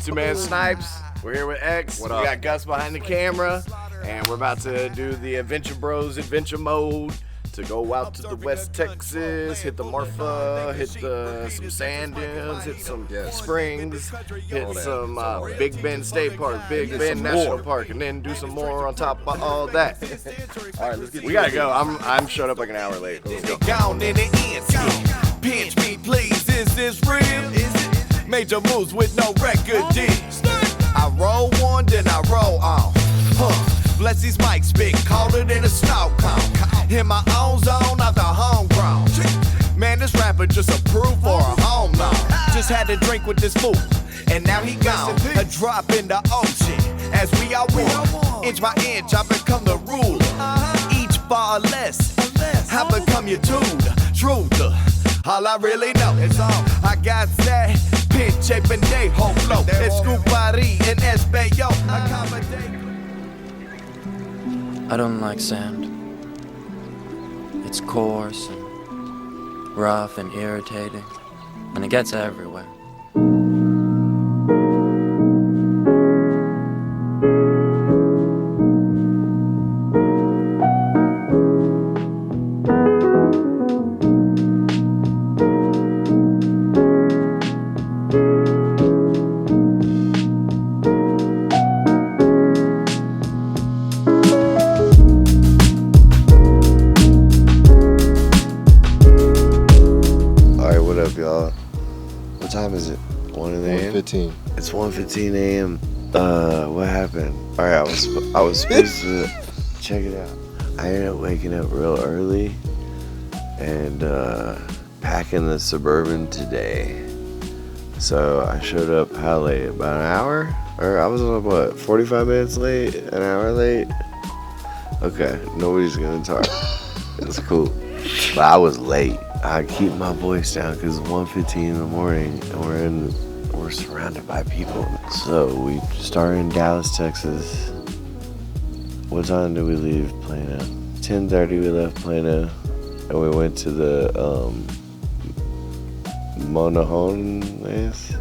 two-man Snipes. We're here with X. We got Gus behind the camera, and we're about to do the Adventure Bros adventure mode to go out to the West Texas, hit the Marfa, hit some sand dunes, hit some springs, hit some Big Bend State Park, Big Bend National Park, and then do some more on top of all that. All right, let's get. We gotta go. I'm showed up like an hour late. Let's go. Pinch me, please. Is this real? Major moves with no record deal. I roll one, then I roll on. Bless these mics, big, colder than a snow cone. In my own zone, I'm the homegrown. Man, this rapper just approved for a home loan. Just had to drink with this fool, and now he gone. A drop in the ocean, as we all want. Inch by inch, I become the ruler. Each far less, I become your tutor. Truth, all I really know is all I got that pinch, shape, and day, whole flow. It's Scoopari and Espeyo. I don't like sand. It's coarse and rough and irritating, and it gets everywhere. Y'all, what time is it? 1 a.m. 1:15. It's 1:15 a.m. What happened? All right, I was supposed to check it out. I ended up waking up real early and packing the Suburban today. So I showed up how late? About an hour? Or I was what? 45 minutes late? An hour late? Okay, nobody's gonna talk. It's cool. But I was late. I keep my voice down because it's 1:15 in the morning and we're surrounded by people. So we started in Dallas, Texas. What time did we leave Plano? 10:30 we left Plano, and we went to the Monajones,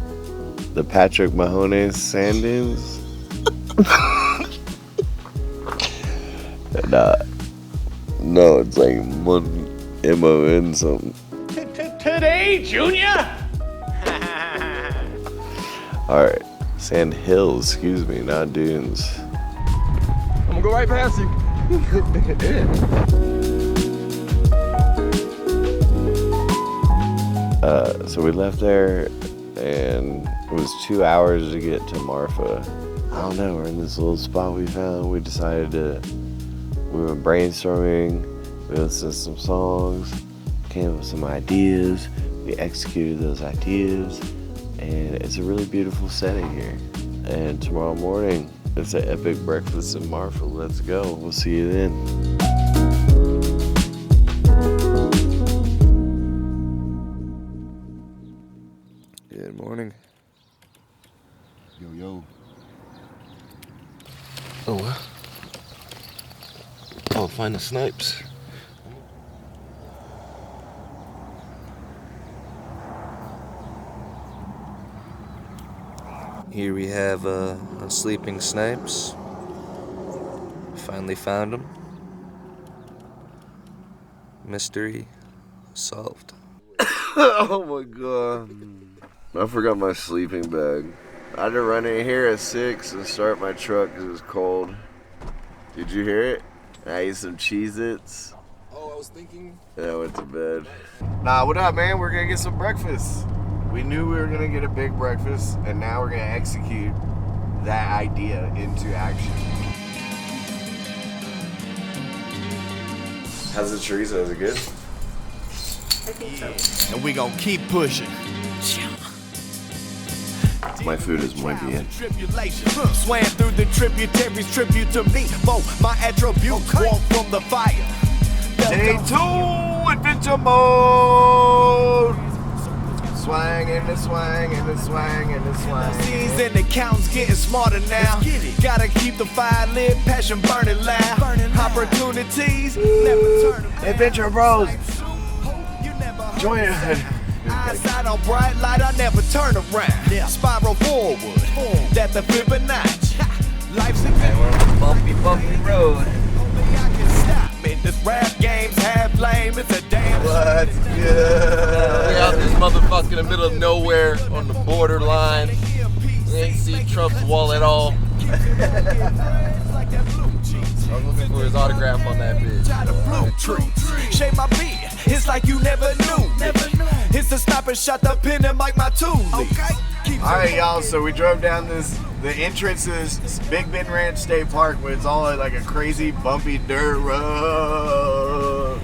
the Patrick Mahomes sand dunes. No, it's like MON something. Today, Junior? Alright, sand hills, excuse me, not dunes. I'm gonna go right past you. So we left there, and it was 2 hours to get to Marfa. I don't know, we're in this little spot we found. We decided we were brainstorming, we listened to some songs, came up with some ideas, we executed those ideas, and it's a really beautiful setting here. And tomorrow morning, it's an epic breakfast in Marfa. Let's go. We'll see you then. Good morning. Yo. Oh, what? Oh, find the Snipes. Here we have a sleeping Snipes. Finally found him. Mystery solved. Oh my god. I forgot my sleeping bag. I had to run in here at 6 and start my truck because it was cold. Did you hear it? I ate some Cheez-Its. Oh, I was thinking. And I went to bed. Nah, what up, man? We're gonna get some breakfast. We knew we were gonna get a big breakfast, and now we're gonna execute that idea into action. How's the chorizo? Is it good? I think so. And we gonna keep pushing. My food is muy bien. Swam through the tributaries, tribute to me. Both my attributes walk from the fire. Day 2, adventure mode. Swang and the swang and the swang and the swang. Scenes and the counts getting smarter now. Gotta keep the fire lit, passion burning loud. Opportunities never turn them down. Adventure Bros. Join Eyesight on bright light, I never turn around. Spiral forward, that's the Fibonacci. Life's a Bumpy road. I can stop me. This rap game's half lame. It's a damn. What's good? We out this motherfucker in the middle of nowhere on the borderline. We ain't see Trump's wall at all. I'm looking for his autograph on that bitch. Shave my beard, it's like you never knew. It's the sniper shot the pin and like my tool. Alright, y'all, so we drove down the entrance to this Big Bend Ranch State Park, where it's all like a crazy bumpy dirt road.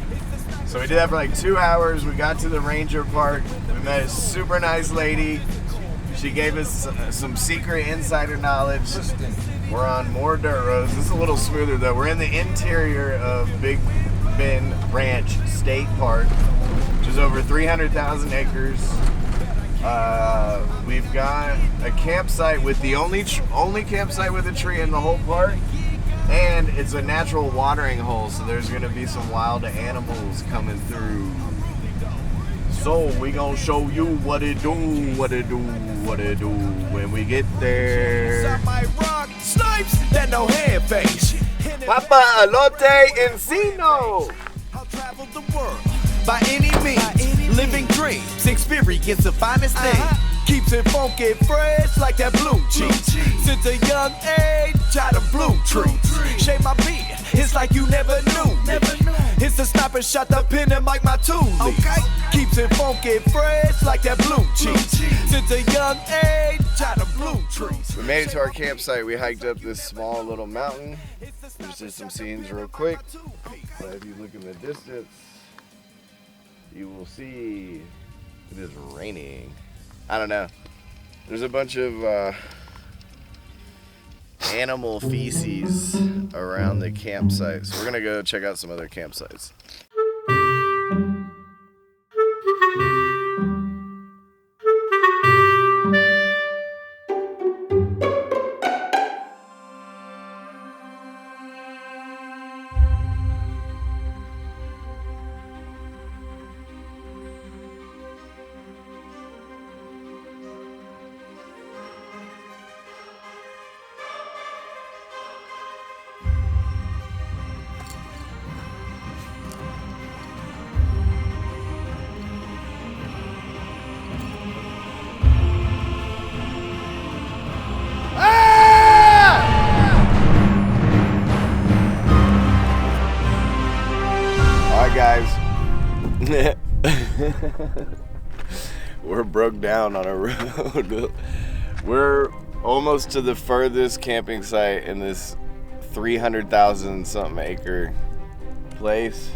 So we did that for like 2 hours. We got to the ranger park. We met a super nice lady. She gave us some secret insider knowledge. We're on more dirt roads. This is a little smoother though. We're in the interior of Big Bend Ranch State Park, which is over 300,000 acres. We've got a campsite with the only campsite with a tree in the whole park, and it's a natural watering hole, so there's gonna be some wild animals coming through. So we gonna show you what it do when we get there. Snipes, that no hand face. Papa Alote Encino. I'll travel the world by any means. Living dreams, experience the finest thing. Keeps it funky fresh like that blue cheese. Since a young age, try to blue tree. Shave my beard, it's like you never knew. It's the sniper shot the pin and like my tool. Keeps it funky fresh like that blue cheese. Since a young age, try to blue trees. We made it to our campsite. We hiked up this small little mountain. We just did some scenes real quick. But if you look in the distance, you will see it is raining. I don't know. There's a bunch of animal feces around the campsite. So we're gonna go check out some other campsites. Guys, we're broke down on a road. We're almost to the furthest camping site in this 300,000 something acre place.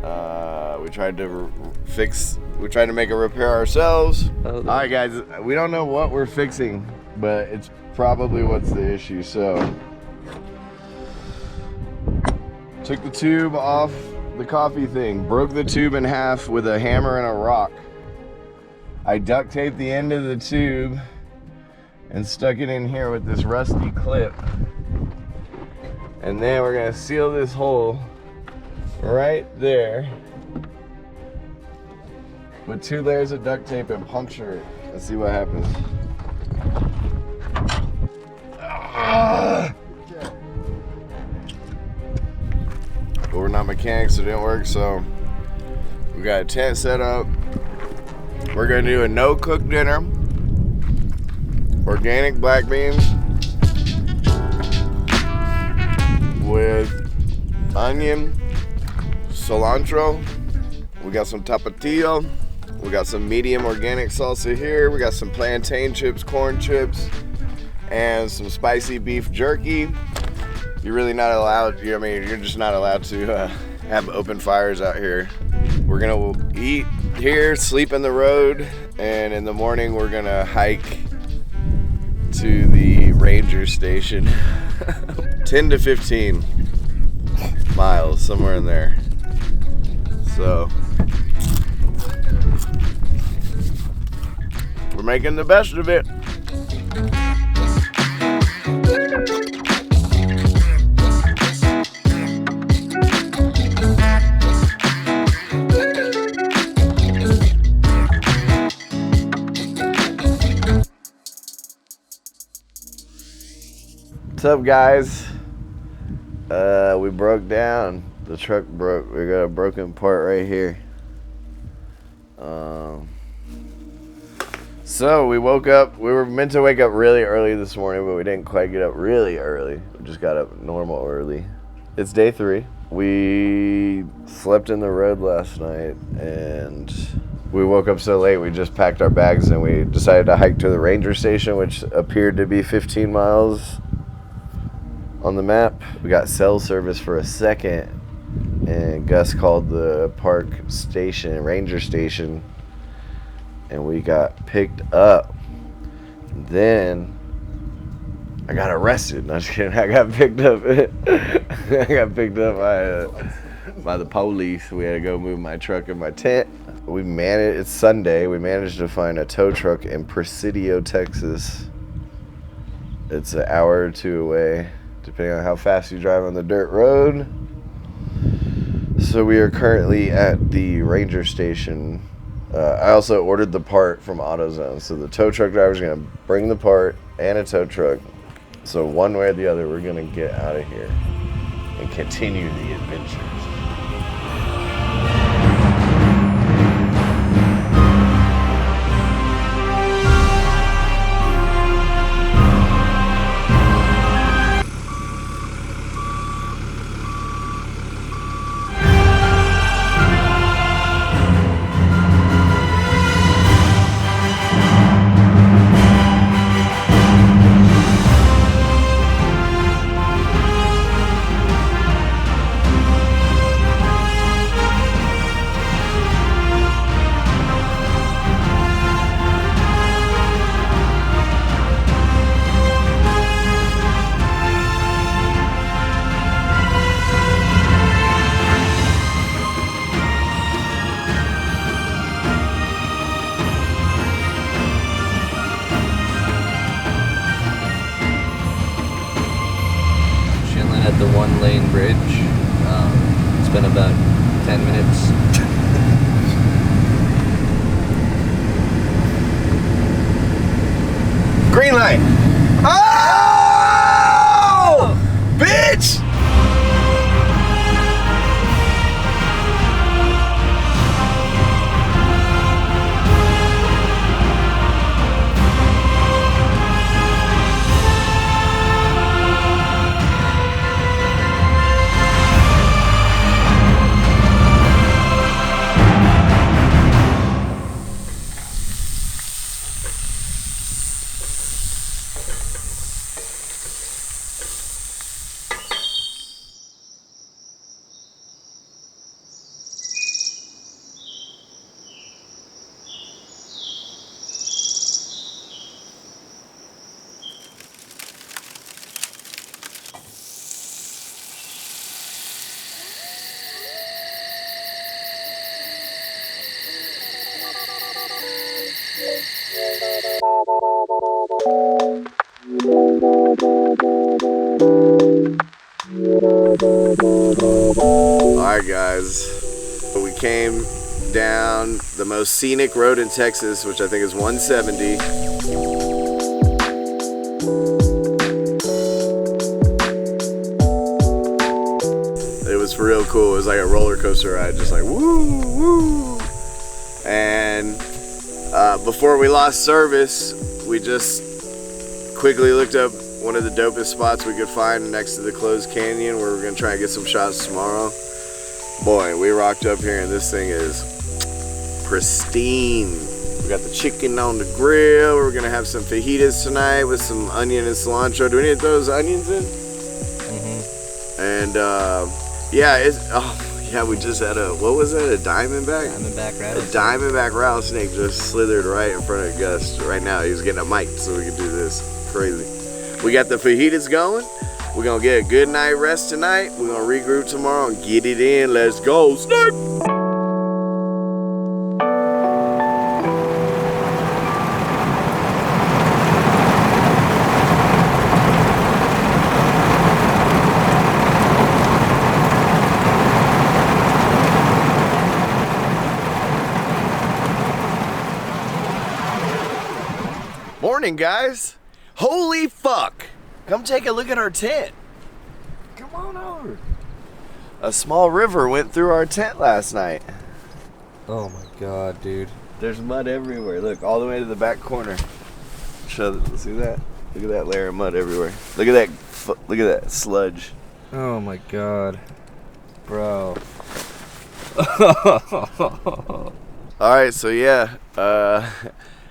We tried to make a repair ourselves. All right, guys, we don't know what we're fixing, but it's probably what's the issue. So took the tube off the coffee thing, broke the tube in half with a hammer and a rock. I duct taped the end of the tube and stuck it in here with this rusty clip. And then we're gonna seal this hole right there with 2 layers of duct tape and puncture it. Let's see what happens. But we're not mechanics, so it didn't work, so we got a tent set up. We're gonna do a no-cook dinner, organic black beans with onion, cilantro. We got some tapatio. We got some medium organic salsa here. We got some plantain chips, corn chips, and some spicy beef jerky. You're really not allowed, you're just not allowed to have open fires out here. We're gonna eat here, sleep in the road, and in the morning we're gonna hike to the ranger station. 10 to 15 miles, somewhere in there. So, we're making the best of it. What's up, guys? We broke down. The truck broke. We got a broken part right here. So we woke up. We were meant to wake up really early this morning, but we didn't quite get up really early. We just got up normal early. It's day 3. We slept in the road last night, and we woke up so late we just packed our bags and we decided to hike to the ranger station, which appeared to be 15 miles on the map. We got cell service for a second, and Gus called the park station, ranger station, and we got picked up. Then I got arrested. No, just kidding. I got picked up. I got picked up by the police. We had to go move my truck and my tent. It's Sunday. We managed to find a tow truck in Presidio, Texas. It's an hour or 2 away, depending on how fast you drive on the dirt road. So we are currently at the ranger station. I also ordered the part from AutoZone. So the tow truck driver is going to bring the part and a tow truck. So one way or the other, we're going to get out of here and continue the adventures. At the 1-lane bridge. It's been about 10 minutes. Green light. Oh! Bitch! Alright guys, we came down the most scenic road in Texas, which I think is 170. It was real cool. It was like a roller coaster ride, just like woo, woo. And before we lost service, we just quickly looked up one of the dopest spots we could find next to the closed canyon where we're gonna try and get some shots tomorrow. Boy, we rocked up here and this thing is pristine. We got the chicken on the grill. We're gonna have some fajitas tonight with some onion and cilantro. Do we need to throw those onions in? Mm-hmm. And we just had what was that? A diamondback? Diamondback rattlesnake. A diamondback rattlesnake just slithered right in front of Gus right now. He's getting a mic so we can do this. Crazy. We got the fajitas going. We're gonna get a good night rest tonight. We're gonna regroup tomorrow and get it in. Let's go. Snipe! Morning, guys. Holy fuck. Come take a look at our tent. Come on over. A small river went through our tent last night. Oh my god, dude. There's mud everywhere. Look, all the way to the back corner. See that? Look at that layer of mud everywhere. Look at that sludge. Oh my god. Bro. Alright, so yeah,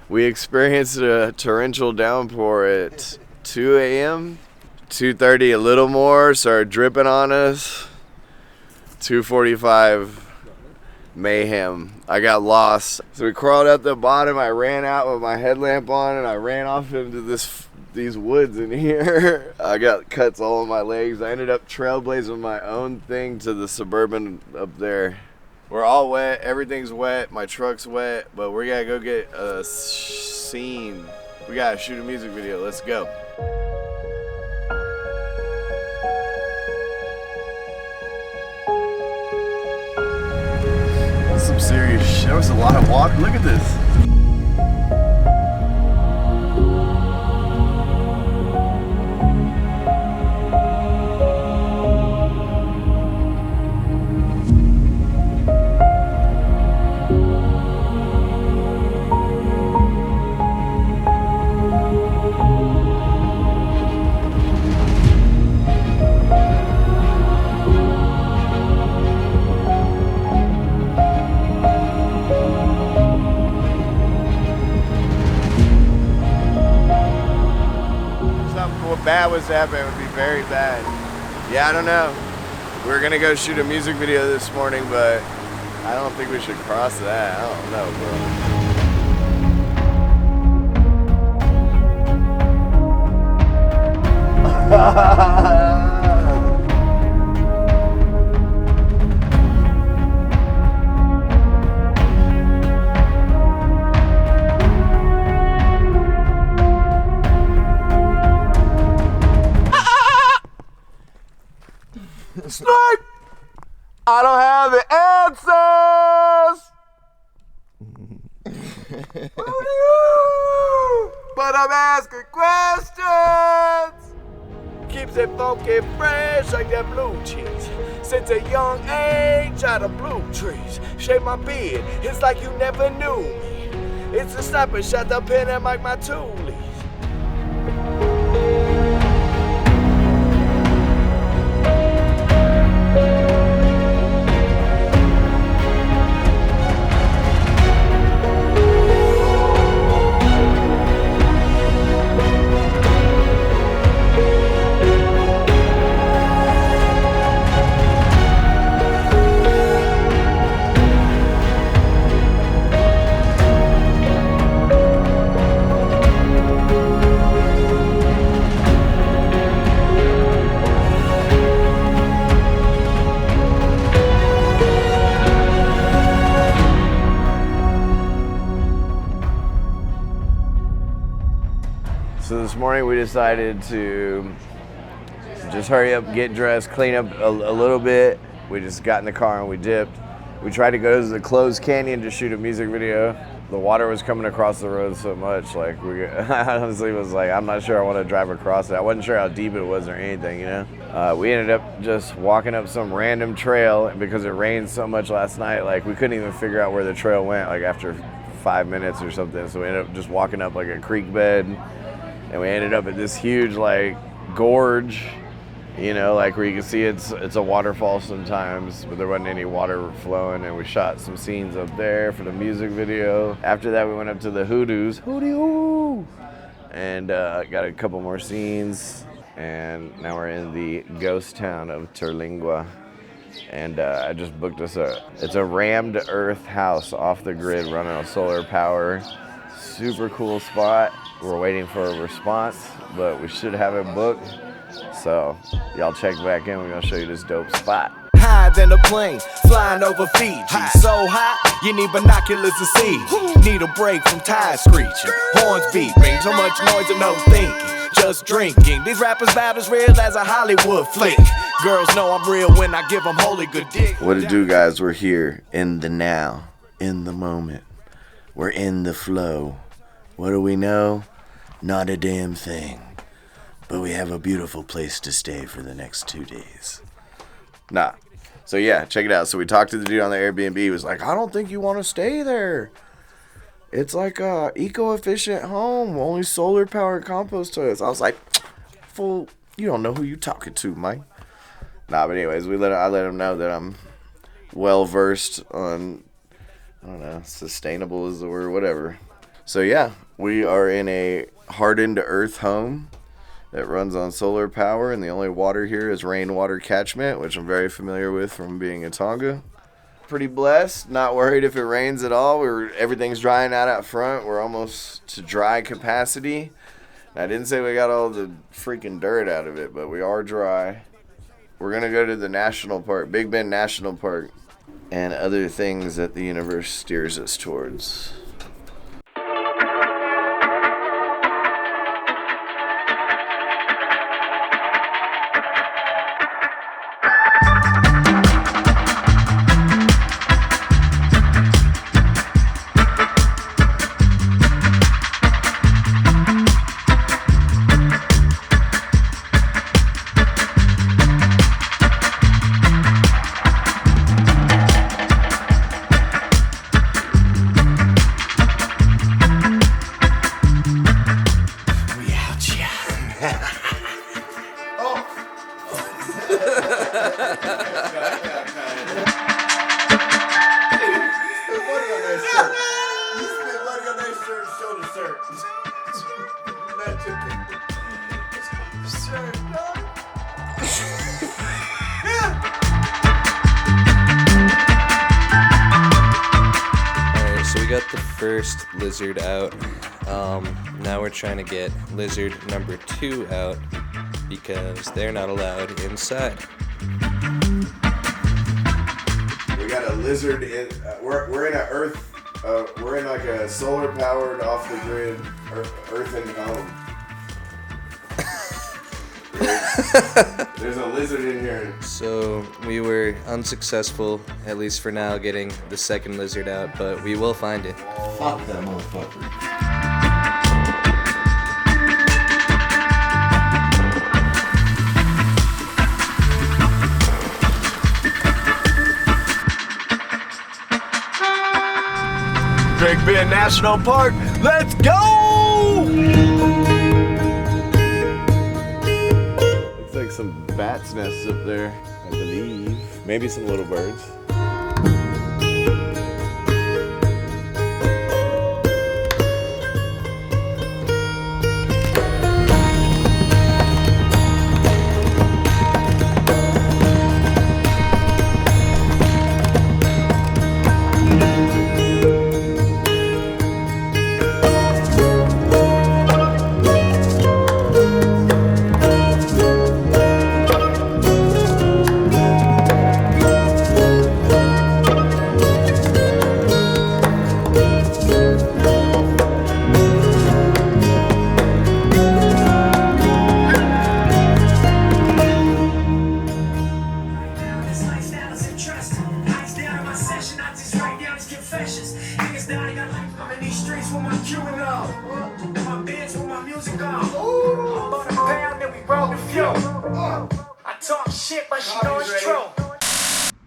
we experienced a torrential downpour at 2 a.m. 2:30, a little more, started dripping on us. 2:45, mayhem. I got lost. So we crawled up the bottom, I ran out with my headlamp on, and I ran off into these woods in here. I got cuts all on my legs. I ended up trailblazing my own thing to the Suburban up there. We're all wet, everything's wet, my truck's wet, but we gotta go get a scene. We gotta shoot a music video, let's go. That's some serious shit. There was a lot of water, look at this. Bad was happening, it would be very bad. Yeah, I don't know. We were gonna go shoot a music video this morning, but I don't think we should cross that. I don't know, bro. Snipe! I don't have the answers! But I'm asking questions! Keeps it funky fresh like that blue cheese. Since a young age, out of blue trees. Shave my beard, it's like you never knew me. It's a sniper, shot the pen and make my toolies. So this morning we decided to just hurry up, get dressed, clean up a little bit. We just got in the car and we dipped. We tried to go to the closed canyon to shoot a music video. The water was coming across the road so much, like I honestly was like, I'm not sure I want to drive across it. I wasn't sure how deep it was or anything, you know? We ended up just walking up some random trail, and because it rained so much last night, like we couldn't even figure out where the trail went, like after 5 minutes or something. So we ended up just walking up like a creek bed. And we ended up at this huge like gorge, you know, like where you can see it's a waterfall sometimes, but there wasn't any water flowing, and we shot some scenes up there for the music video. After that we went up to the Hoodoos, Hootie-hoo, and got a couple more scenes, and now we're in the ghost town of Terlingua. And I just booked us it's a rammed earth house off the grid running on solar power. Super cool spot. We're waiting for a response, but we should have it booked. So y'all check back in. We're gonna show you this dope spot. Higher than a plane, flying over Fiji. So high, you need binoculars to see. Need a break from tires screeching, horns beeping, so much noise and no thinking. Just drinking. These rappers about as real as a Hollywood flick. Girls know I'm real when I give them holy good dick. What it do, guys? We're here in the now, in the moment. We're in the flow. What do we know? Not a damn thing. but we have a beautiful place to stay for the next 2 days. Nah. So yeah, check it out. So we talked to the dude on the Airbnb. He was like, I don't think you want to stay there. It's like a eco-efficient home, only solar powered compost toilets. I was like, fool, you don't know who you talking to, Mike. Nah, but anyways, I let him know that I'm well versed on, I don't know, sustainable is the word, whatever. So yeah, we are in a hardened earth home that runs on solar power, and the only water here is rainwater catchment, which I'm very familiar with from being in Tonga. Pretty blessed, not worried if it rains at all. Everything's drying out front. We're almost to dry capacity. I didn't say we got all the freaking dirt out of it, but we are dry. We're gonna go to the national park, Big Bend National Park, and other things that the universe steers us towards. First lizard out. Now we're trying to get lizard number 2 out because they're not allowed inside. We got a lizard in. We're in a earth. We're in like a solar powered off the grid earthen home. There's a lizard in here. So we were unsuccessful, at least for now, getting the second lizard out, but we will find it. Fuck that motherfucker. Big Bend National Park, let's go! Looks like some bats' nests up there, I believe. Maybe some little birds.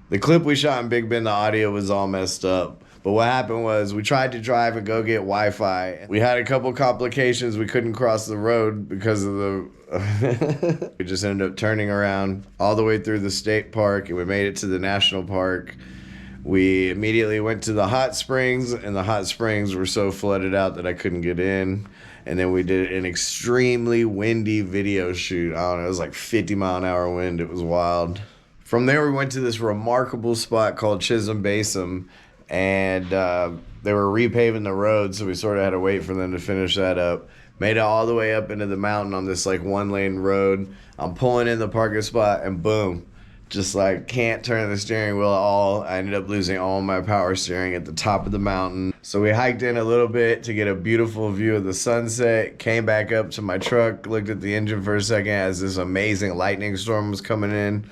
The clip we shot in Big Bend, the audio was all messed up. But what happened was we tried to drive and go get Wi-Fi. We had a couple complications. We couldn't cross the road because of the... We just ended up turning around all the way through the state park, and we made it to the national park. We immediately went to the hot springs, and the hot springs were so flooded out that I couldn't get in. And then we did an extremely windy video shoot. I don't know, it was like 50-mile-an-hour wind. It was wild. From there, we went to this remarkable spot called Chisholm Basin, and they were repaving the road, so we sort of had to wait for them to finish that up. Made it all the way up into the mountain on this like 1-lane road. I'm pulling in the parking spot, and boom, just like can't turn the steering wheel at all. I ended up losing all my power steering at the top of the mountain. So we hiked in a little bit to get a beautiful view of the sunset, came back up to my truck, looked at the engine for a second as this amazing lightning storm was coming in.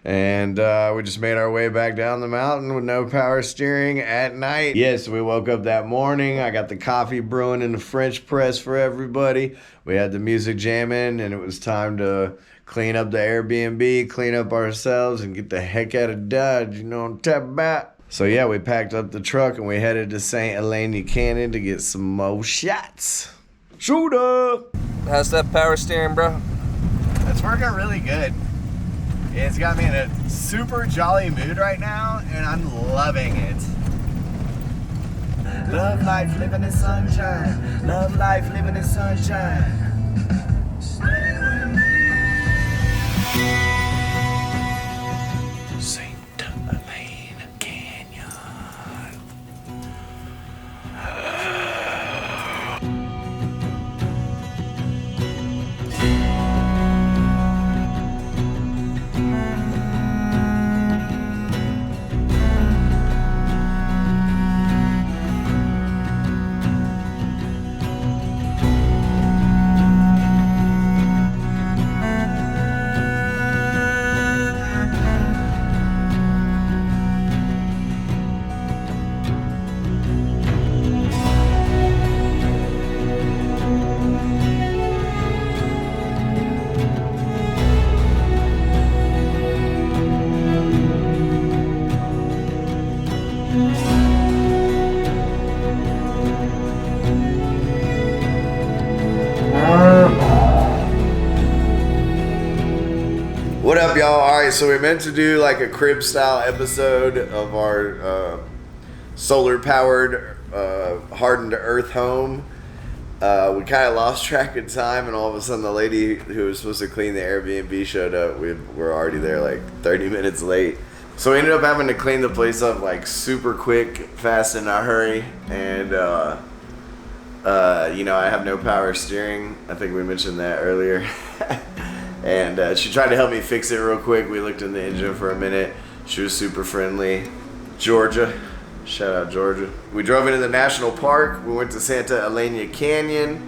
And we just made our way back down the mountain with no power steering at night. Yes, we woke up that morning. I got the coffee brewing in the French press for everybody. We had the music jamming, and it was time to clean up the Airbnb, clean up ourselves, and get the heck out of Dodge. You know what I'm talking about? So yeah, we packed up the truck and we headed to St. Helena Canyon to get some more shots. Shooter! How's that power steering, bro? It's working really good. It's got me in a super jolly mood right now, and I'm loving it. Love life, living in sunshine. Love life, living in sunshine. St. Helena Canyon. What up, y'all? Alright, so we meant to do like a crib style episode of our solar powered hardened earth home. We kind of lost track of time, and all of a sudden the lady who was supposed to clean the Airbnb showed up. We were already there like 30 minutes late. So we ended up having to clean the place up like super quick, fast, in a hurry. And you know, I have no power steering. I think we mentioned that earlier. And she tried to help me fix it real quick. We looked in the engine for a minute. She was super friendly. Georgia. Shout out Georgia. We drove into the national park. We went to Santa Elena Canyon.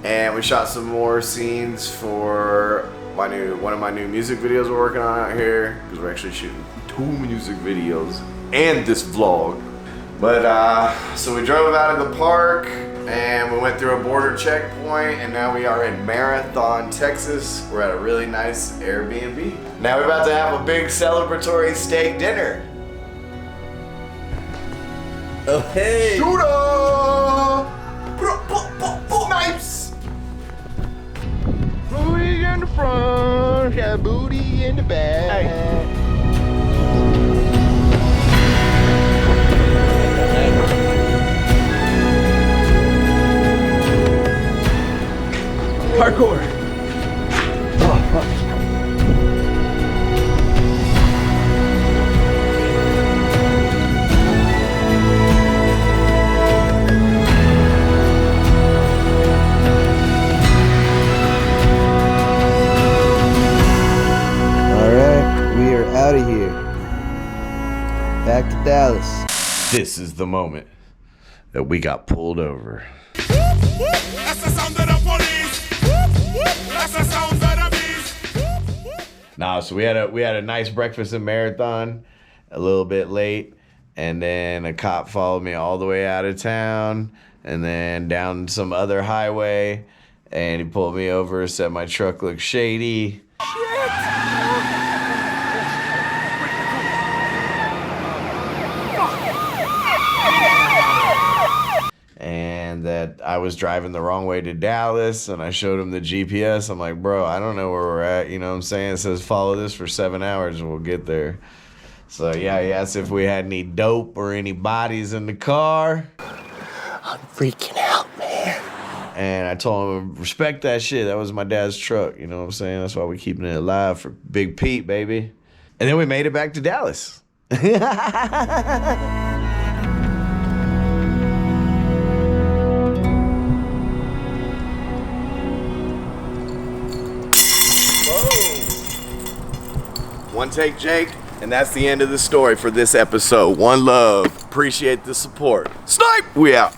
And we shot some more scenes for one of my new music videos we're working on out here. Because we're actually shooting 2 music videos and this vlog. But so we drove out of the park. And we went through a border checkpoint, and now we are in Marathon, Texas. We're at a really nice Airbnb. Now we're about to have a big celebratory steak dinner. Oh, hey! Shooter! Snipes! Booty in the front, got booty in the back. Hey. Parkour. Oh, fuck. Alright, we are out of here. Back to Dallas. This is the moment that we got pulled over. That's the sound of the police. That's the sound of the beast. Nah, so we had a nice breakfast in Marathon, a little bit late, and then a cop followed me all the way out of town, and then down some other highway, and he pulled me over, said my truck looked shady. And that I was driving the wrong way to Dallas, and I showed him the GPS. I'm like, bro, I don't know where we're at. You know what I'm saying? It says follow this for 7 hours and we'll get there. So yeah, he asked if we had any dope or any bodies in the car. I'm freaking out, man. And I told him, respect that shit. That was my dad's truck. You know what I'm saying? That's why we keeping it alive for Big Pete, baby. And then we made it back to Dallas. One take, Jake, and that's the end of the story for this episode. One love. Appreciate the support. Snipe! We out.